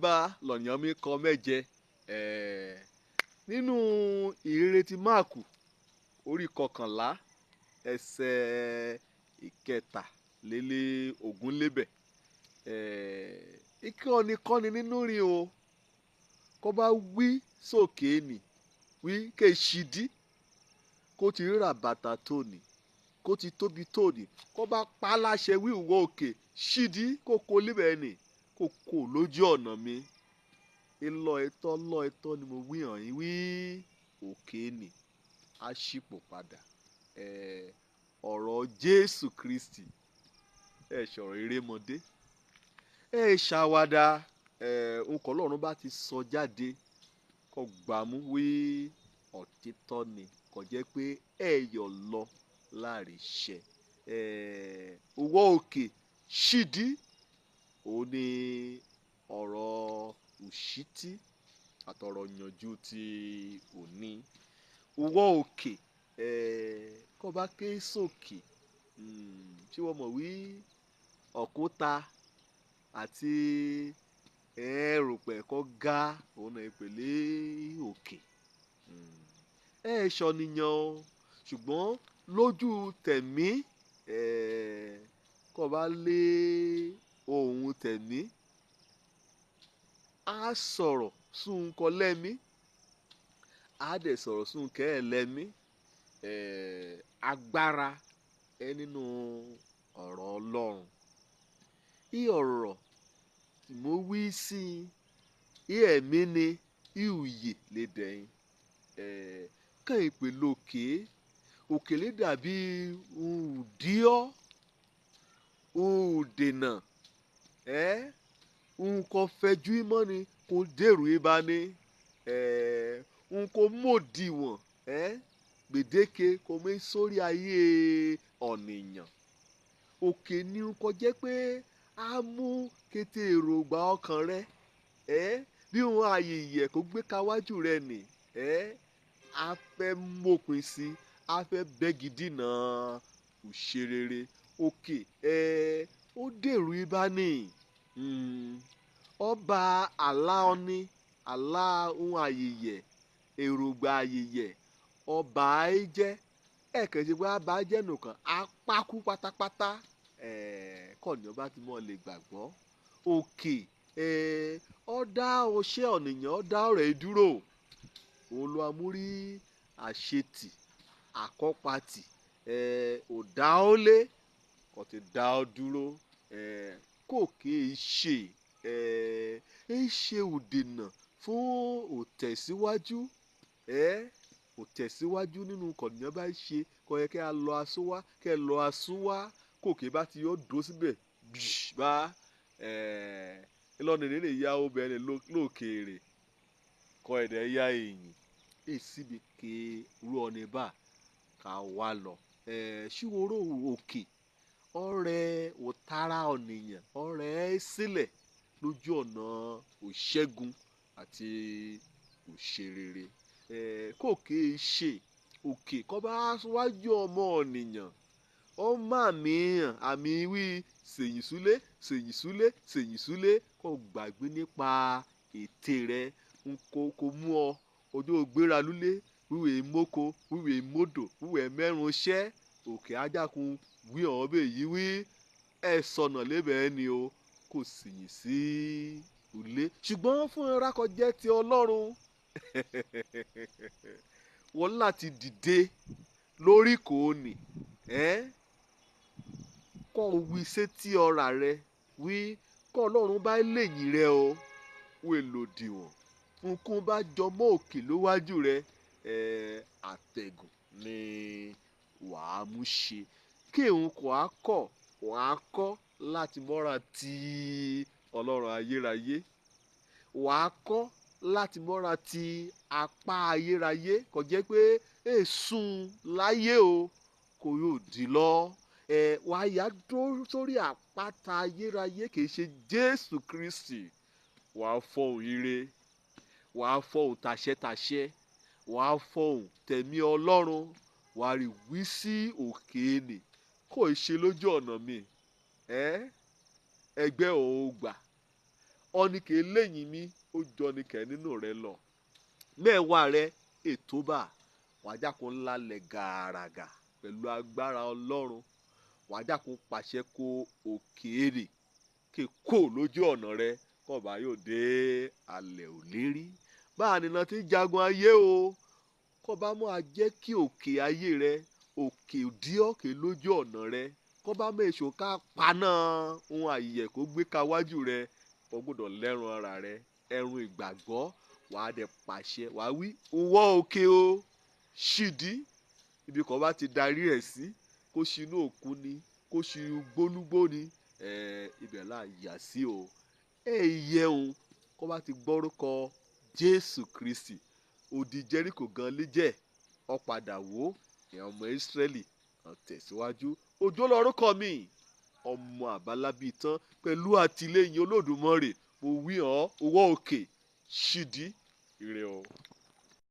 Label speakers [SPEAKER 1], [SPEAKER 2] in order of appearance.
[SPEAKER 1] bá lọ́yàn mi kọ mẹ́jẹ nínú ìrere ti Máàkù orí 11 ẹsẹ̀ ìkẹtàlélógún lébẹ̀ ìkọ́ni nínú rin o kó bá wí sókè nì wí kéṣìdí kó ti rírà bàtà tóní kó ti tóbi tóní kó bá pa á láṣẹ wí ìwọ òkè ṣídí kó kó lébẹ̀ nì kó kó lójú ọ̀nà mi lọ ẹ̀tọ́ ni mo wí hàn yín wí òkè nì á ṣípò padà ọ̀rọ̀ Jésù Kristi ṣọ̀rọ̀ erémọdé ṣàwádà nǹkan Ọlọ́run bá ti sọ jáde kó gbàmú wí òtítọ́ ni kò jẹ́ pé ẹ̀yọ̀ lọ láàrin iṣẹ́ owó òkè ṣídí òun ni ọ̀rọ̀ òṣìtí àtọ̀rọ̀ yànjú ti òní owó òkè kó bá ké sókè tí wọ́n mọ̀ wí òkúta àti erùpẹ̀ kó ga òun náà ìpele òkè ṣọ̀nìyàn o ṣùgbọ́n lójú tẹ̀mí kó bá lé ohun tẹ̀mí á sọ̀rọ̀ sún kọ lẹ́mí á dẹ̀ sọ̀rọ̀ sún kẹ́ ẹ̀ lẹ́mí agbára nínú ọ̀rọ̀ Ọlọ́run ọ̀rọ̀ tí mo wí sí ẹ̀mí ni ìhùyè lè dẹ̀yìn kàn ìpè lókè òkè lè dàbí òdìọ́ òdènà nǹkan fẹjú mọ́ ni kò dèrò ibà ni nǹkan mòdìwọ̀n gbèdéke kò mí sórí ayé ọ̀nìyàn òkè ni nǹkan jẹ́ pé á mú kété èròǹgbà ọkàn rẹ bí wọn ààyè ìyẹ̀ kó gbé kawájú rẹ nì á fẹ́ mọ̀pin sí á fẹ́ bẹ́gi dínà òṣèrere òkè ó dèrò ibà ni ọba àlá ọní àlá ohun àyèyẹ èròǹgbà àyèyẹ ọba ayé jẹ́ ẹ̀kẹ́jẹ́ pé àbá jẹ́ nìkan apákú pátápátá kọ́ni ọba tí mo lè gbàgbọ́ òkè ọ̀dá ọṣẹ́ ọ̀nìyàn ọ̀dá ọ̀rẹ́ dúró olùwàmúrí àṣetì àkọ́pàtì ọ̀dá ọ̀lẹ kò ti dá ọ dúró kòkè ṣe òdènà fún òtẹ̀síwájú òtẹ̀síwájú nínú kọ̀nìyàn bá ṣe kò yẹ kẹ́ ẹ lọ asúwá kẹ́ ẹ lọ asúwá kòkè bá ti yọ dúró síbẹ̀ bá ìlànà ìrìnlẹ̀ ya obìnrin lókèèrè kọ́ ẹ̀dẹ̀ ya èyìn èsìbí ké rú ọ̀nà bá ká wá lọ ṣíwòrò òkè ọ̀rẹ́ òtara ọ̀nìyàn ọ̀rẹ́ sílẹ̀ lójú ọ̀nà òṣẹ́gun àti òṣèrere kòkè ṣe òkè kọ́ bá wájú ọmọ ọ̀nìyàn ọmọ àmì wí sèyìnsúlé sèyìnsúlé sèyìnsúlé kò gbàgbé nípa ète rẹ kò mú ọ ojú ògbéra lulẹ̀ wíwèé mọ́kò wíwèé mọ́dò wíwèé mẹ́rùn ṣẹ́ òkè ajákun wí ọ̀hún bẹ́ẹ̀ yí wí sọnà lébẹ̀ẹ́ ni o kò sìyìn sí ilé ṣùgbọ́n fún ìrákọjẹ́ ti Ọlọ́run wọ́n láti dìde lórí kòónì kọ́ wí sétí ọ̀rà rẹ wí kọ́ Ọlọ́run bá lẹ́yìn rẹ o wí lòdìwọ̀n nǹkan bá jọmọ́ òkè lówájú rẹ àtẹ̀gùn ni wàá mú ṣe kí òun kò á kọ̀ wàá kọ́ láti mọ́ra ti Ọlọ́run ayérayé wàá kọ́ láti mọ́ra ti apá ayérayé kò jẹ́ pé èsùn láyé o kò yóò dì lọ wàá yá dúró sórí àpáta ayérayé kì í ṣe Jésù Kristi wàá fọhùn ire wàá fọhùn tàṣẹtàṣẹ wàá fọhùn tẹ̀mí Ọlọ́run wàá rí wí sí òkè nì kò ṣe lójú ọ̀nà mi ẹgbẹ́ òun gbà ọni kè lẹ́yìn mi ó jọ ni kẹ́ nínú rẹ lọ mẹ́wàá rẹ ètò bá wàjà kó ńlá lẹ̀ gàràgà pẹ̀lú agbára ọlọ́run wàjà kó pàṣẹ kó òkèèrè kè kó lójú ọ̀nà rẹ kọ́ba yóò dé alẹ̀ ò lérí báà nìna tí jagun ayé o kọ́ba mọ́ a jẹ́ kí òkè ayé rẹ òkè díọ̀kè lójú ọ̀nà rẹ kọ́ba mọ́ èso ká paná ohun àyẹ̀ kó gbé ka wájú rẹ kó gbọ́dọ̀ lẹ́rùn ara rẹ ẹ̀rùn ìgbàgbọ́ wàá dẹ̀ pàṣẹ wàá wí wọ́ òkè o ṣìdí ibi kan bá ti darí ẹ̀ sí kó ṣinú òkun ni kó ṣi gbólúgbó ni ibẹ̀ là yà sí o yẹun kó bá ti gbọ́rúkọ Jésù Kristi odi Jẹ́ríkò gan lẹ́jẹ̀ ó padà wó ìyẹn ọmọ Ísírẹ́lì tẹ̀síwájú òjò lórúkọ mi ọmọ àbálábí tán pẹ̀lú àtìlẹ́yìn Olódùmarè mo wí hàn owó òkè ṣìdí ire o.